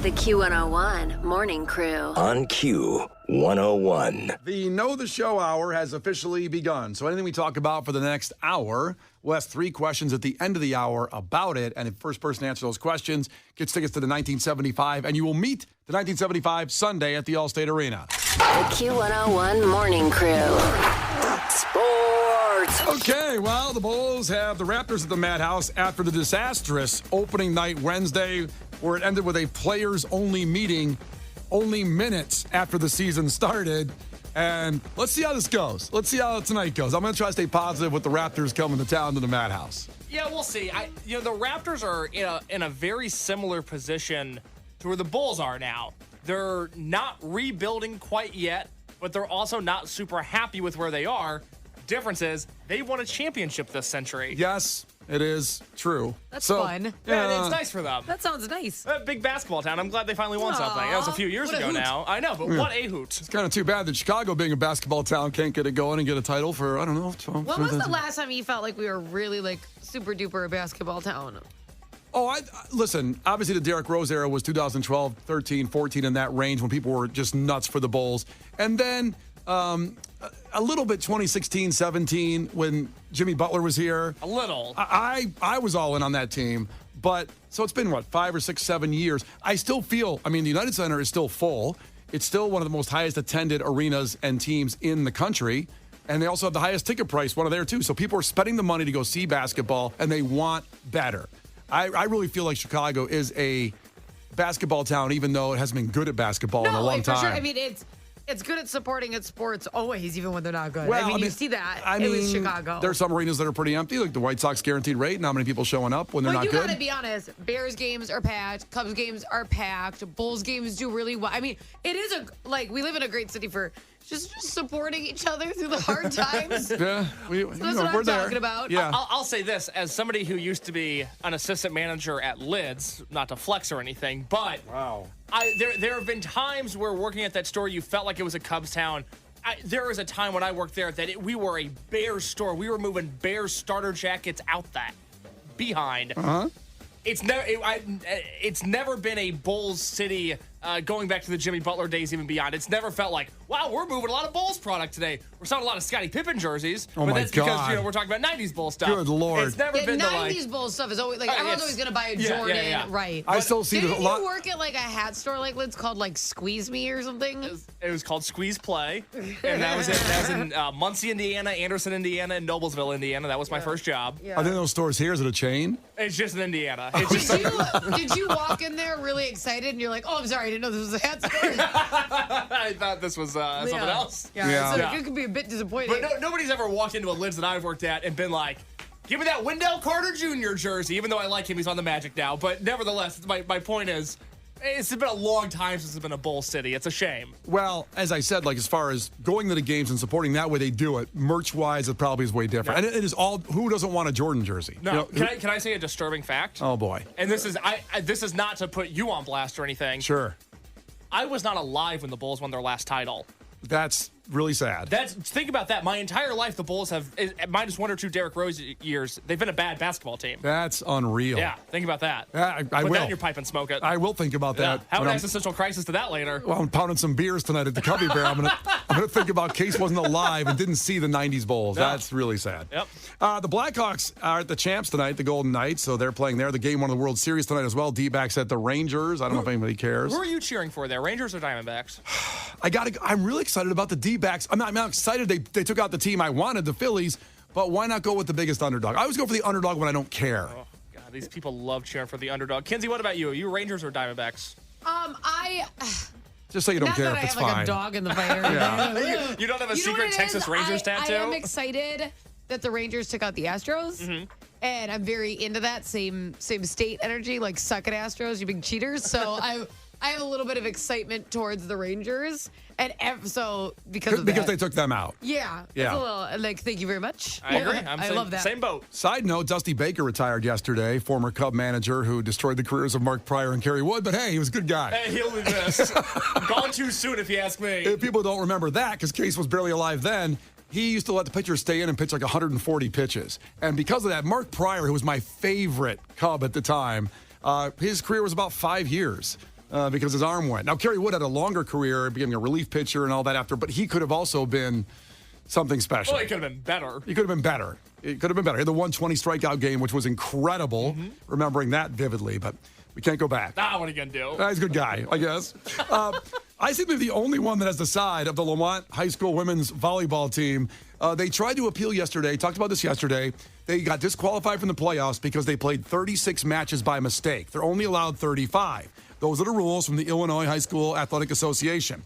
The Q101 Morning Crew. On Q101. The Know the Show hour has officially begun. So anything we talk about for the next hour, we'll ask 3 questions at the end of the hour about it. And if first person to answer those questions gets tickets to the 1975. And you will meet the 1975 Sunday at the Allstate Arena. The Q101 Morning Crew. Sports. Okay, well, the Bulls have the Raptors at the Madhouse after the disastrous opening night Wednesday, where it ended with a players-only meeting only minutes after the season started. And let's see how this goes. Let's see how tonight goes. I'm going to try to stay positive with the Raptors coming to town to the Madhouse. Yeah, we'll see. The Raptors are in a very similar position to where the Bulls are now. They're not rebuilding quite yet, but they're also not super happy with where they are. Difference is they won a championship this century. Yes, it is true. That's fun. Yeah, it's nice for them. That sounds nice. A big basketball town. I'm glad they finally won something. That was a few years ago now. I know, but what a hoot. It's kind of too bad that Chicago, being a basketball town, can't get it going and get a title for, I don't know. 12, When was the last time you felt like we were really, super duper a basketball town? Oh, listen, obviously the Derrick Rose era was 2012, 13, 14, in that range when people were just nuts for the Bulls. And then a little bit 2016, 17 when Jimmy Butler was here. A little. I was all in on that team. But so it's been, 5 or 6, 7 years. I still feel, the United Center is still full. It's still one of the most highest attended arenas and teams in the country. And they also have the highest ticket price, one of there too. So people are spending the money to go see basketball, and they want better. I really feel like Chicago is a basketball town, even though it hasn't been good at basketball in a long time. For sure. It's good at supporting its sports always, even when they're not good. Well, you see that. It was Chicago. There's some arenas that are pretty empty, like the White Sox guaranteed rate. Not many people showing up when they're not good. You got to be honest. Bears games are packed. Cubs games are packed. Bulls games do really well. It is we live in a great city for just supporting each other through the hard times. Yeah, that's what I'm talking about. Yeah. I'll say this, as somebody who used to be an assistant manager at Lids, not to flex or anything, but wow. There have been times where working at that store, you felt like it was a Cubs town. There was a time when I worked there that we were a Bears store. We were moving Bears starter jackets out that behind. Uh-huh. It's never been a Bulls city, going back to the Jimmy Butler days, even beyond. It's never felt like, wow, we're moving a lot of Bulls product today. We're selling a lot of Scottie Pippen jerseys. Oh, but my that's God. because we're talking about 90s Bulls stuff. Good Lord. It's never been the 90s Bulls stuff is always everyone's always gonna buy a Jordan, yeah. right? I still see Didn't a lot. you work at a hat store it's called Squeeze Me or something? It was called Squeeze Play, and that was it. That was in Muncie, Indiana, Anderson, Indiana, and Noblesville, Indiana. That was my first job. Yeah. Are there those stores here? Is it a chain? It's just in Indiana. It's just Did you walk in there really excited and you're like, oh, I'm sorry, I didn't know this was a hat store? I thought this was something else. Yeah. So it could be a bit disappointing. But nobody's ever walked into a Lids that I've worked at and been like, give me that Wendell Carter Jr. jersey, even though I like him, he's on the Magic now. But nevertheless, my point is, it's been a long time since it's been a Bull city. It's a shame. Well, as I said, as far as going to the games and supporting that way they do it, merch-wise, it probably is way different. Yeah. And it is all, who doesn't want a Jordan jersey? No, can I say a disturbing fact? Oh, boy. And this is not to put you on blast or anything. Sure. I was not alive when the Bulls won their last title. That's really sad. Think about that. My entire life, the Bulls have, minus 1 or 2 Derrick Rose years, they've been a bad basketball team. That's unreal. Yeah, think about that. I Put will. that in your pipe and smoke it. I will think about that. Have an existential crisis to that later. Well, I'm pounding some beers tonight at the Cubby Bear. I'm gonna think about Case wasn't alive and didn't see the 90s Bulls. Yeah. That's really sad. Yep. The Blackhawks are at the champs tonight, the Golden Knights, so they're playing there. The game 1 of the World Series tonight as well. D-backs at the Rangers. I don't know if anybody cares. Who are you cheering for there, Rangers or Diamondbacks? I'm really excited about the D-backs. I'm not excited they took out the team I wanted, the Phillies, but why not go with the biggest underdog? I always go for the underdog when I don't care. Oh, God, these people love cheering for the underdog. Kinsey, what about you? Are you Rangers or Diamondbacks? Just so you don't care if it's fine. I have a dog in the fire. Yeah. You don't have a secret Texas Rangers tattoo? I am excited that the Rangers took out the Astros. Mm-hmm. And I'm very into that same state energy, suck it Astros, you big cheaters. So I have a little bit of excitement towards the Rangers. And because they took them out. Yeah. It's a little, thank you very much. I agree. I love that. Same boat. Side note, Dusty Baker retired yesterday, former Cub manager who destroyed the careers of Mark Pryor and Kerry Wood. But hey, he was a good guy. Hey, he'll be missed. Gone too soon, if you ask me. If people don't remember that, because Case was barely alive then, he used to let the pitchers stay in and pitch 140 pitches. And because of that, Mark Pryor, who was my favorite Cub at the time, his career was about 5 years. because his arm went. Now, Kerry Wood had a longer career, becoming a relief pitcher and all that after, but he could have also been something special. Well, it could have been better. He could have been better. It could have been better. He had the 120 strikeout game, which was incredible, remembering that vividly, but we can't go back. What are you going to do? He's a good guy, I guess. I seem to be the only one that has the side of the Lamont High School women's volleyball team. They tried to appeal yesterday, talked about this yesterday. They got disqualified from the playoffs because they played 36 matches by mistake. They're only allowed 35. Those are the rules from the Illinois High School Athletic Association.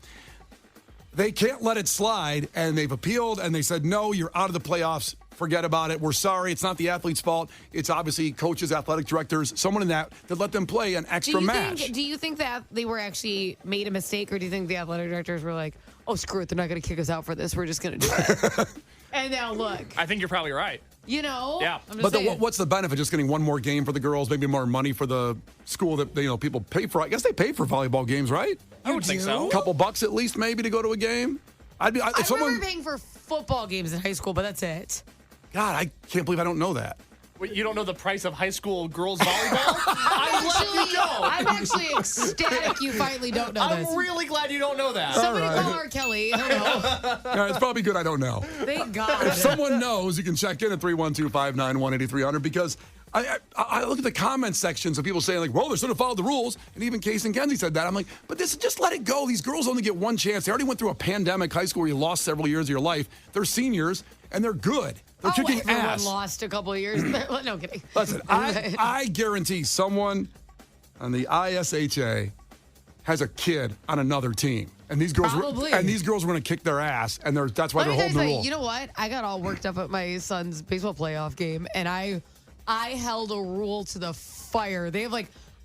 They can't let it slide, and they've appealed, and they said, no, you're out of the playoffs. Forget about it. We're sorry. It's not the athlete's fault. It's obviously coaches, athletic directors, someone in that let them play an extra match. Do you think that they were actually made a mistake, or do you think the athletic directors were like, oh, screw it, they're not going to kick us out for this. We're just going to do it. And now look. I think you're probably right. You know? Yeah. But what's the benefit? Just getting one more game for the girls, maybe more money for the school that people pay for. I guess they pay for volleyball games, right? I would think so. A couple bucks at least, maybe, to go to a game. I remember paying for football games in high school, but that's it. God, I can't believe I don't know that. Wait, you don't know the price of high school girls volleyball? I'm actually ecstatic you finally don't know this. I'm really glad you don't know that. Somebody call R. Kelly. I don't know. Yeah, it's probably good I don't know. Thank God. If someone knows, you can check in at 312-591-8300 because I look at the comment sections of people saying, like, well, they should have followed the rules. And even Case and Kenzie said that. I'm like, but just let it go. These girls only get one chance. They already went through a pandemic high school where you lost several years of your life. They're seniors, and they're good. They're kicking everyone ass. lost a couple of years. No kidding. Listen, I guarantee someone on the ISHA has a kid on another team. And these girls Probably. Were going to kick their ass, and that's why they're holding the rule. You know what? I got all worked up at my son's baseball playoff game, and I held a rule to the fire. They have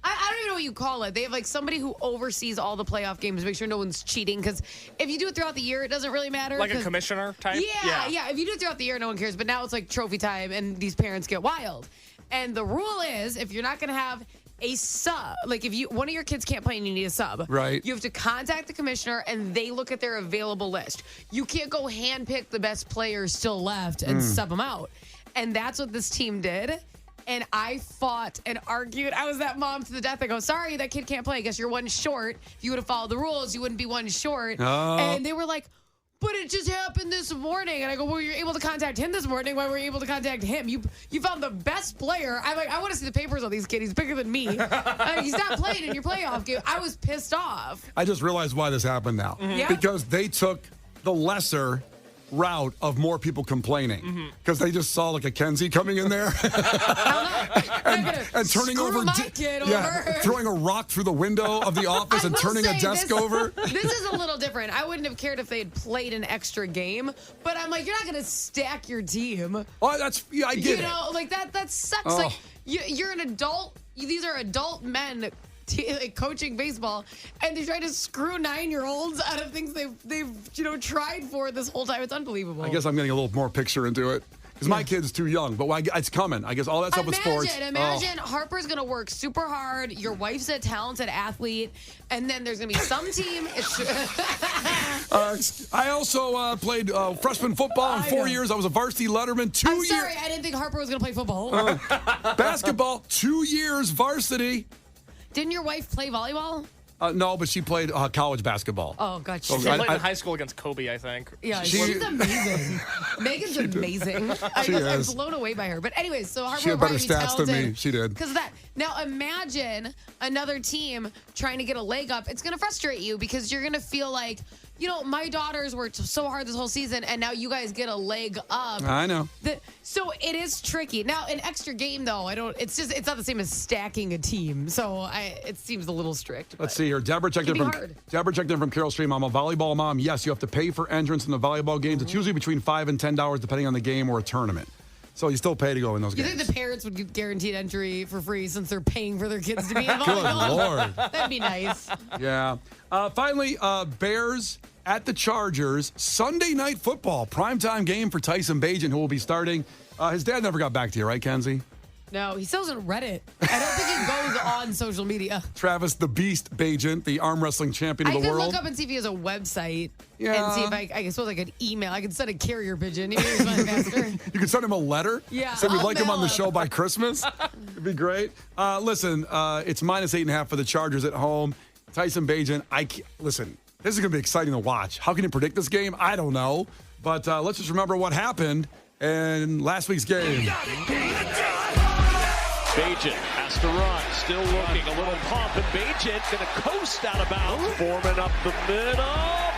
I don't even know what you call it. They have somebody who oversees all the playoff games, make sure no one's cheating. Because if you do it throughout the year, it doesn't really matter. Like a commissioner type? Yeah. If you do it throughout the year, no one cares. But now it's like trophy time, and these parents get wild. And the rule is, if you're not going to have a sub, if one of your kids can't play and you need a sub, right? You have to contact the commissioner, and they look at their available list. You can't go handpick the best players still left and sub them out. And that's what this team did. And I fought and argued. I was that mom to the death. I go, sorry, that kid can't play. I guess you're one short. If you would have followed the rules, you wouldn't be one short. Oh. And they were like, but it just happened this morning. And I go, well, you're able to contact him this morning. Why were you able to contact him? You found the best player. I'm like, I want to see the papers on these kids. He's bigger than me. He's not playing in your playoff game. I was pissed off. I just realized why this happened now. Yeah. Because they took the lesser route of more people complaining because they just saw a Kenzie coming in there and turning over, throwing a rock through the window of the office and turning a desk over. This is a little different. I wouldn't have cared if they had played an extra game, but I'm like, you're not going to stack your team. Oh, I get it. That sucks. Oh. You're an adult. These are adult men coaching baseball, and they're trying to screw 9-year-olds out of things they've tried for this whole time. It's unbelievable. I guess I'm getting a little more picture into it because my kid's too young, but it's coming. I guess all that stuff with sports. Imagine Harper's going to work super hard. Your wife's a talented athlete, and then there's going to be some team. I also played freshman football in 4 years. I was a varsity letterman. I'm sorry, I didn't think Harper was going to play football. Basketball, 2 years varsity. Didn't your wife play volleyball? No, but she played college basketball. Oh, God. She played in high school against Kobe, I think. Yeah, she's amazing. Megan's amazing. I'm blown away by her. But anyways, so Harper she had better probably stats talented than me. She did. Because of that. Now imagine another team trying to get a leg up. It's going to frustrate you because you're going to feel like, my daughters worked so hard this whole season, and now you guys get a leg up. I know. So it is tricky. Now, an extra game, though, it's not the same as stacking a team. So it seems a little strict. Let's see here. Deborah checked in from Carroll Stream. I'm a volleyball mom. Yes, you have to pay for entrance in the volleyball games. It's usually between $5 and $10 depending on the game or a tournament. So you still pay to go in those games. You think the parents would get guaranteed entry for free since they're paying for their kids to be in volleyball? Good Lord. That'd be nice. Yeah. Finally, Bears at the Chargers. Sunday night football. Primetime game for Tyson Bagent, who will be starting. His dad never got back to you, right, Kenzie? No, he still doesn't Reddit. I don't think he goes on social media. Travis the Beast Bagent, the arm wrestling champion of the world. I could look up and see if he has a website Yeah. and see if I suppose I could email. I could send a carrier pigeon. Maybe he's my faster. You could send him a letter. Yeah. Say we'd I'll like him on the mail show him. by Christmas. It'd be great. Listen, it's -8.5 for the Chargers at home. Tyson Bagent. Listen, this is going to be exciting to watch. How can you predict this game? I don't know. But let's just remember what happened in last week's game. Bagent has to run, still looking, a little pump, and Bagent going to coast out of bounds. Foreman up the middle,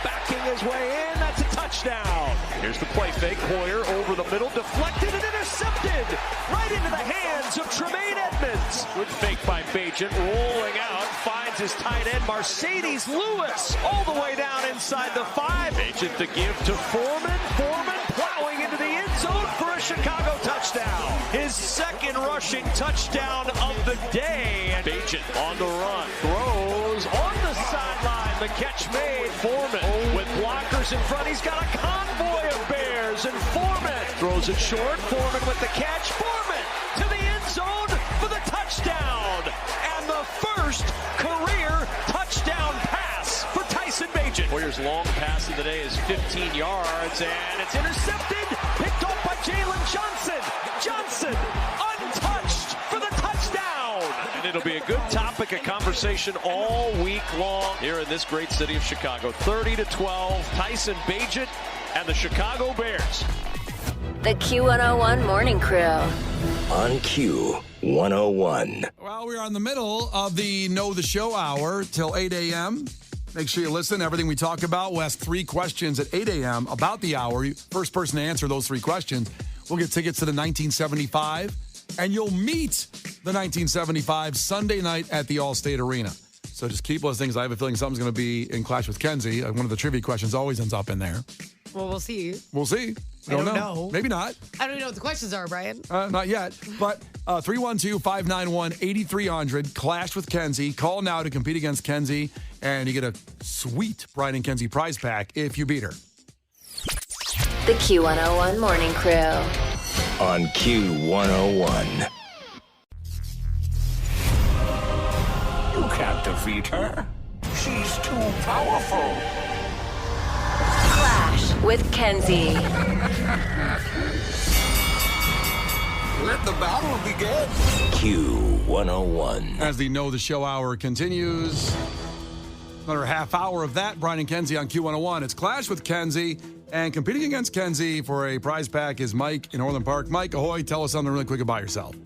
backing his way in, that's a touchdown. Here's the play fake, Hoyer over the middle, deflected and intercepted, right into the hands of Tremaine Edmonds. Good fake by Bagent, rolling out, finds his tight end, Mercedes Lewis, all the way down inside the 5. Bagent the give to Foreman, plowing into the end zone for a Chicago touchdown. His second rushing touchdown of the day. And Bagent on the run, throws on the sideline. The catch made. Foreman with blockers in front. He's got a convoy of Bears, and Foreman throws it short. Foreman with the catch. Foreman to the end zone for the touchdown. And the first career touchdown pass for Tyson Bagent. Warriors' long pass of the day is 15 yards, and it's intercepted, picked off by Jalen Johnson. Johnson, untouched for the touchdown. And it'll be a good topic of conversation all week long here in this great city of Chicago. 30-12, Tyson Bagent and the Chicago Bears. The Q101 Morning Crew. On Q101. Well, we're in the middle of the Know the Show hour till 8 a.m. Make sure you listen. Everything we talk about, we'll ask 3 questions at 8 a.m. about the hour. First person to answer those 3 questions, we'll get tickets to the 1975, and you'll meet the 1975 Sunday night at the Allstate Arena. So just keep listening, because I have a feeling something's going to be in Clash with Kenzie. One of the trivia questions always ends up in there. Well, we'll see. We'll see. I don't know. Maybe not. I don't even know what the questions are, Brian. Not yet. But 312-591-8300. Clash with Kenzie. Call now to compete against Kenzie, and you get a sweet Brian and Kenzie prize pack if you beat her. The Q101 Morning Crew. On Q101. You can't defeat her. She's too powerful. Clash with Kenzie. Let the battle begin. Q101. As the Know the Show hour continues, another half hour of that, Brian and Kenzie on Q101. It's Clash with Kenzie, and competing against Kenzie for a prize pack is Mike in Orland Park. Mike, ahoy, tell us something really quick about yourself.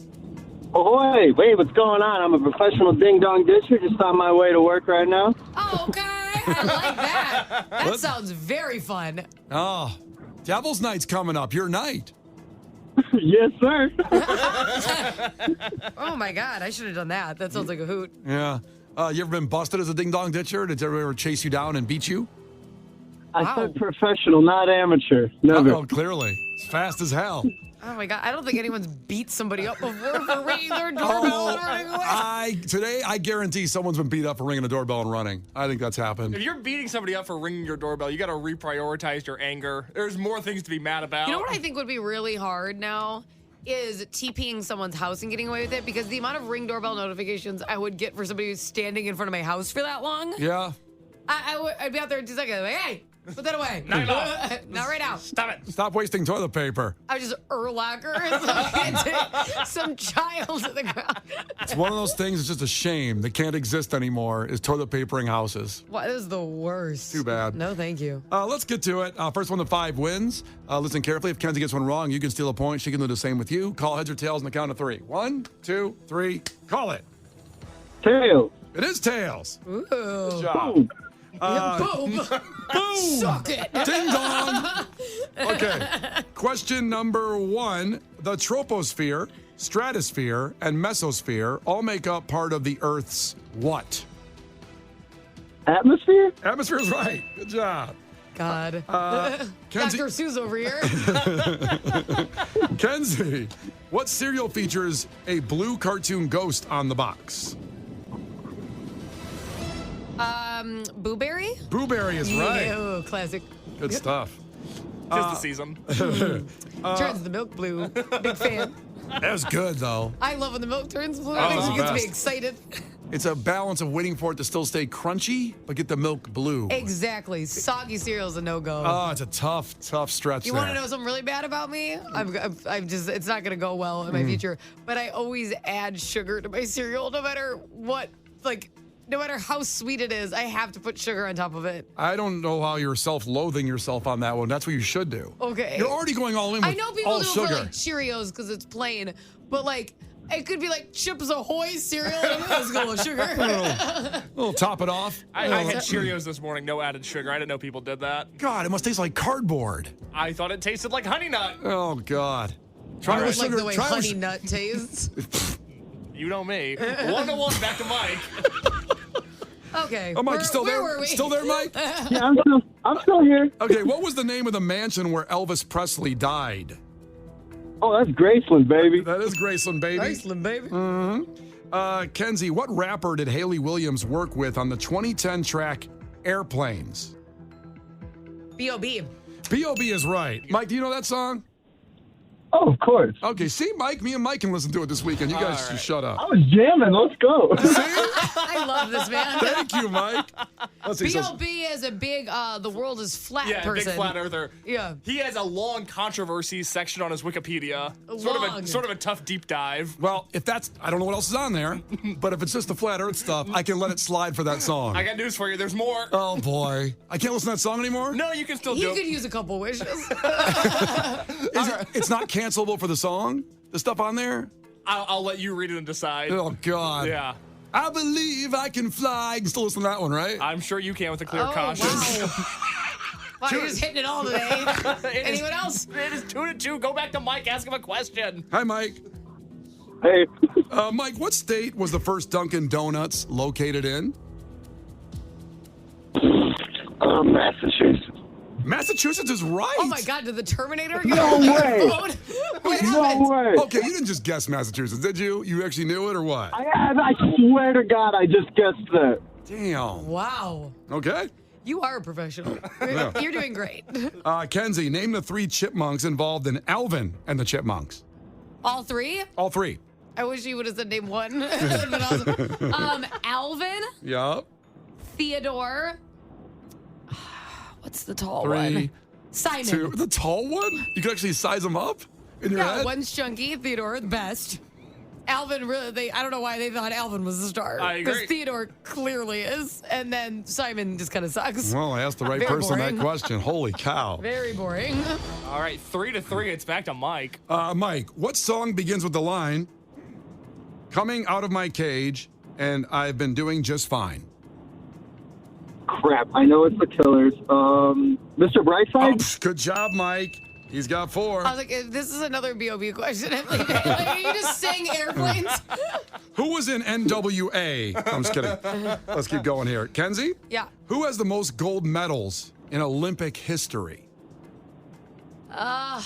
Ahoy! Wait, what's going on? I'm a professional ding-dong disher, just on my way to work right now. Oh, okay. I like that. That sounds very fun. Oh, Devil's Night's coming up. Your night. Yes, sir. Oh, my God. I should have done that. That sounds like a hoot. Yeah. You ever been busted as a ding-dong ditcher? Did everyone ever chase you down and beat you? I said professional, not amateur. Never. Oh, clearly. It's fast as hell. Oh, my God. I don't think anyone's beat somebody up before for ringing their doorbell and running away. Today, I guarantee someone's been beat up for ringing a doorbell and running. I think that's happened. If you're beating somebody up for ringing your doorbell, you got to reprioritize your anger. There's more things to be mad about. You know what I think would be really hard now is TPing someone's house and getting away with it, because the amount of Ring doorbell notifications I would get for somebody who's standing in front of my house for that long. Yeah. I'd be out there in 2 seconds like, hey, put that away. Knock it off. Not right now. Stop it. Stop wasting toilet paper. I was just Urlacher some child to the ground. It's one of those things, it's just a shame that can't exist anymore, is toilet papering houses. What is the worst? Too bad. No, thank you. Let's get to it. First one to 5 wins. Listen carefully. If Kenzie gets one wrong, you can steal a point. She can do the same with you. Call heads or tails on the count of 3. 1, 2, 3. Call it. Tails. It is tails. Ooh. Good job. Boom. Boom. Suck it. Ding dong. Okay. Question number 1. The troposphere, stratosphere, and mesosphere all make up part of the Earth's what? Atmosphere? Atmosphere is right. Good job. God. Kenzie- Dr. Seuss over here. Kenzie, what cereal features a blue cartoon ghost on the box? Blueberry? Blueberry is right. Oh, classic. Good stuff. Tis the season. Turns the milk blue. Big fan. That was good, though. I love when the milk turns blue. Oh, It makes the me get to be best. excited. It's a balance of waiting for it to still stay crunchy, but get the milk blue. Exactly. Soggy cereal's a no-go. Oh, it's a tough stretch You there. want to know something really bad about me? I'm just, it's not going to go well in my future. But I always add sugar to my cereal no matter what, like, no matter how sweet it is, I have to put sugar on top of it. I don't know how you're self-loathing yourself on that one. That's what you should do. Okay. You're already going all in with I know people all do sugar. it for like Cheerios because it's plain, but like it could be like Chips Ahoy cereal. And let's go with sugar. We'll top it off. I had Cheerios this morning, no added sugar. I didn't know people did that. God, it must taste like cardboard. I thought it tasted like Honey Nut. Oh, God. I Try don't with like sugar. the way Try Honey with, Nut tastes. You know me. 1-1, back to Mike. Okay. oh, Mike, where, you still where there? were we? Still there, Mike? Yeah, I'm still here. Okay, what was the name of the mansion where Elvis Presley died? Oh, that's Graceland, baby. That is Graceland, baby. Graceland, baby. Kenzie, what rapper did Haley Williams work with on the 2010 track Airplanes? B.O.B. B.O.B. is right. Mike, do you know that song? Oh, of course. Okay, see, Mike, me and Mike can listen to it this weekend. You guys just shut I up. was jamming. Let's go. I love this man. Thank you, Mike. Let's see. B.O.B. is a big, the world is flat Yeah, person. big flat earther. Yeah. He has a long controversies section on his Wikipedia. Long. Sort of a tough deep dive. Well, if that's, I don't know what else is on there, but if it's just the flat earth stuff, I can let it slide for that song. I got news for you. There's more. Oh, boy. I can't listen to that song anymore? No, you can still He do could it. use a couple wishes. It's not cancelable for the song? The stuff on there? I'll let you read it and decide. Oh, God. Yeah. I believe I can fly. You can still listen to that one, right? I'm sure you can with a clear Oh, conscience. wow. Wow, you're just hitting it all today. Anyone else? It is 2-2. Go back to Mike. Ask him a question. Hi, Mike. Hey. Mike, what state was the first Dunkin' Donuts located in? Massachusetts. Massachusetts is right. Oh my God! Did the Terminator? No way. Vote? What No happened? way. Okay, you didn't just guess Massachusetts, did you? You actually knew it or what? I swear to God, I just guessed that. Damn. Wow. Okay. You are a professional. Yeah. You're doing great. Kenzie, name the 3 chipmunks involved in Alvin and the Chipmunks. All three? All 3. I wish you would have said name one. That would have been awesome. Alvin, Yup. Theodore. What's the tall 3, one? Simon. 2. The tall one? You can actually size them up in your Yeah, head? one's chunky. Theodore, the best. Alvin, really, I don't know why they thought Alvin was the star. I agree. Because Theodore clearly is. And then Simon just kind of sucks. Well, I asked the right Very person boring. that question. Holy cow. Very boring. All right, 3-3. It's back to Mike. Mike, what song begins with the line, coming out of my cage, and I've been doing just fine? Crap. I know it's the Killers. Mr. Brightside? Oh, good job, Mike. He's got 4. I was like, if this is another B.O.B. question. Like, are you just saying airplanes? Who was in NWA? I'm just kidding. Let's keep going here. Kenzie? Yeah. Who has the most gold medals in Olympic history? I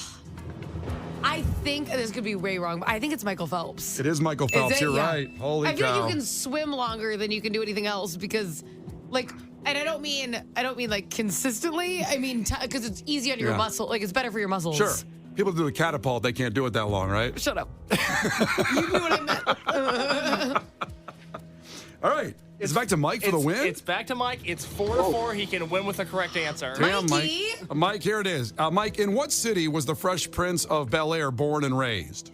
think this could be way wrong, but I think it's Michael Phelps. It is Michael Is Phelps. it? You're Yeah. right. Holy I feel cow. like you can swim longer than you can do anything else because, like, and I don't mean like consistently. I mean because it's easy on your Yeah. muscle. Like it's better for your muscles. Sure. People do the catapult. They can't do it that long, right? Shut up. You knew what I meant. All right. It's back to Mike for the win? It's back to Mike. It's 4-4. He can win with the correct answer. Damn, Mikey. Mike. Mike, here it is. Mike, in what city was the Fresh Prince of Bel-Air born and raised?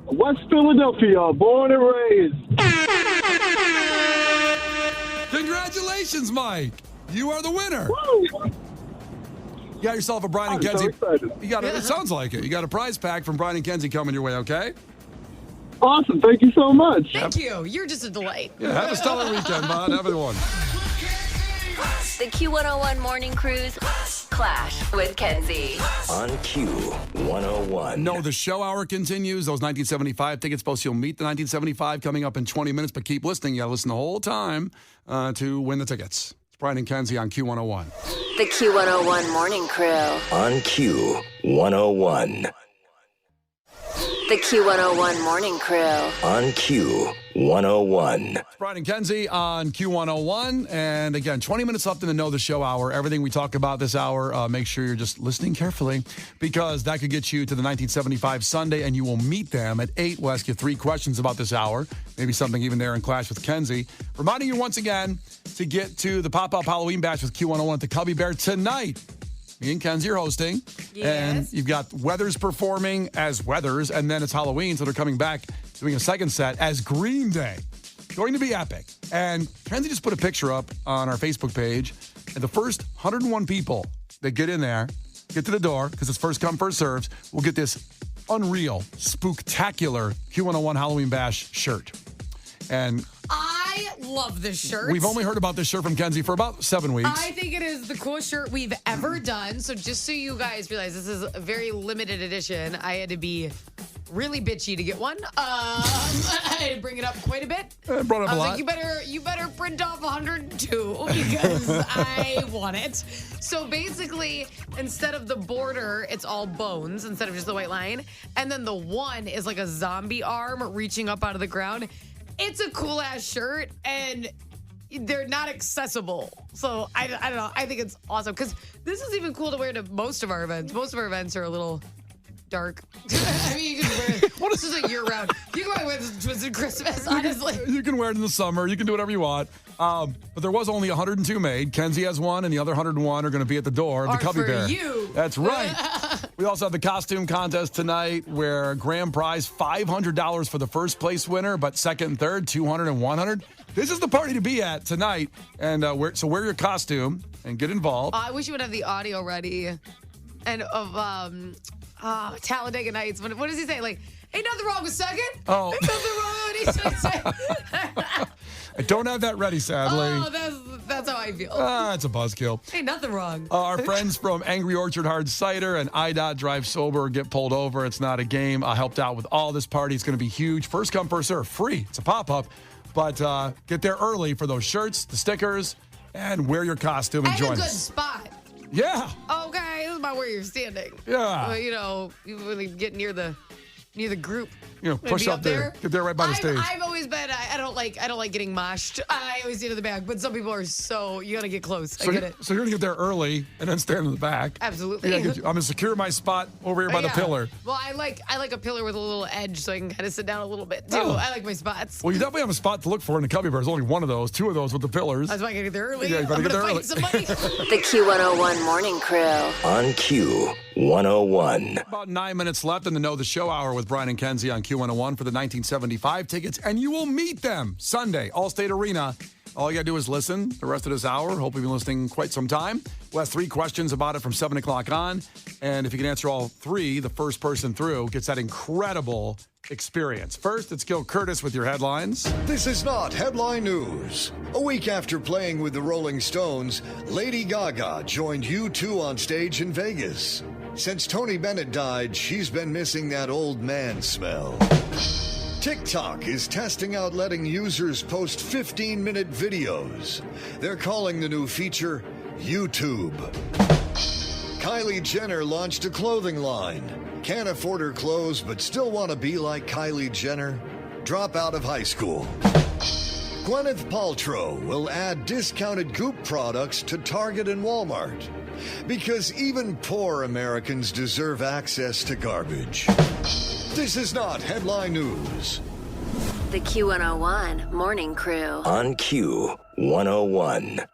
West Philadelphia, born and raised. Congratulations, Mike. You are the winner. Woo. You got yourself a Brian and I'm so Kenzie. excited. You got it sounds like it. You got a prize pack from Brian and Kenzie coming your way, okay? Awesome. Thank you so much. Thank you. You're just a delight. Yeah, have a stellar weekend, bud. Have a good one. The Q101 Morning Crew's Clash with Kenzie. On Q101. No, the show hour continues. Those 1975 tickets, post you'll meet the 1975 coming up in 20 minutes, but keep listening. You got to listen the whole time to win the tickets. It's Brian and Kenzie on Q101. The Q101 Morning Crew. On Q101. The Q101 Morning Crew. On Q101. It's Brian and Kenzie on Q101. And again, 20 minutes left in the Know the Show hour. Everything we talk about this hour, make sure you're just listening carefully because that could get you to the 1975 Sunday and you will meet them at 8. We'll ask you 3 questions about this hour. Maybe something even there in Clash with Kenzie. Reminding you once again to get to the Pop-Up Halloween Bash with Q101 at the Cubby Bear tonight. Me and Kenzie are hosting. Yes. And you've got Weathers performing as Weathers, and then it's Halloween, so they're coming back doing a second set as Green Day. going to be epic. And Kenzie just put a picture up on our Facebook page. And the first 101 people that get in there, get to the door, because it's first come, first serves, will get this unreal, spooktacular Q101 Halloween Bash shirt. And I love this shirt. we've only heard about this shirt from Kenzie for about 7 weeks. I think it is the coolest shirt we've ever done. So just so you guys realize, this is a very limited edition. I had to be really bitchy to get one. I had to bring it up quite a bit. I brought it up a lot. Like, you better print off 102 because I want it. So basically, instead of the border, it's all bones instead of just the white line. And then the one is like a zombie arm reaching up out of the ground. It's a cool ass shirt, and they're not accessible. So I don't know. I think it's awesome because this is even cool to wear to most of our events. Most of our events are a little dark. I mean, you can wear it. Well, this is a year round. You can wear this Twisted Christmas, honestly. You can wear it in the summer. You can do whatever you want. But there was only 102 made. Kenzie has one, and the other 101 are going to be at the door of the Cubby for Bear. You. That's right. We also have the costume contest tonight, where grand prize $500 for the first place winner, but second and third, $200 and $100. This is the party to be at tonight, and so wear your costume and get involved. I wish you would have the audio ready, and of Talladega Nights. What does he say? Like, ain't nothing wrong with second. Oh. Ain't nothing wrong with second. I don't have that ready, sadly. Oh, that's how I feel. That's a buzzkill. Ain't nothing wrong. Our friends from Angry Orchard Hard Cider and IDOT Drive Sober get pulled over. It's not a game. I helped out with all this party. It's going to be huge. First come, first serve. Free. It's a pop-up. But get there early for those shirts, the stickers, and wear your costume and join a good us. spot. Yeah. Okay, this is about where you're standing. Yeah. You really get near the group. Push up there. Get there right by the stage. I've always been. I don't like getting moshed. I always get to the back, but some people are you gotta get close. I get it. So you're gonna get there early and then stand in the back. Absolutely. I'm gonna secure my spot over here by the pillar. Well, I like a pillar with a little edge, so I can kind of sit down a little bit too. Oh. I like my spots. Well, you definitely have a spot to look for in the Cubby Bear. There's only one of those, two of those with the pillars. That's why I gotta get there early. Yeah, you gotta I'm get there gonna early. fight somebody. The Q101 Morning Crew. On Q101. About 9 minutes left in the Know the Show hour with Brian and Kenzie on Q101 for the 1975 tickets, and you will meet them Sunday, Allstate Arena. All you got to do is listen the rest of this hour. Hope you've been listening quite some time. We'll ask 3 questions about it from 7 o'clock on, and if you can answer all 3, the first person through gets that incredible experience. First, it's Gil Curtis with your headlines. This is not headline news. A week after playing with the Rolling Stones, Lady Gaga joined U2 on stage in Vegas. Since Tony Bennett died, she's been missing that old man smell. TikTok is testing out letting users post 15-minute videos. They're calling the new feature YouTube. Kylie Jenner launched a clothing line. Can't afford her clothes, but still want to be like Kylie Jenner? Drop out of high school. Gwyneth Paltrow will add discounted Goop products to Target and Walmart. Because even poor Americans deserve access to garbage. This is not headline news. The Q101 Morning Crew. On Q101.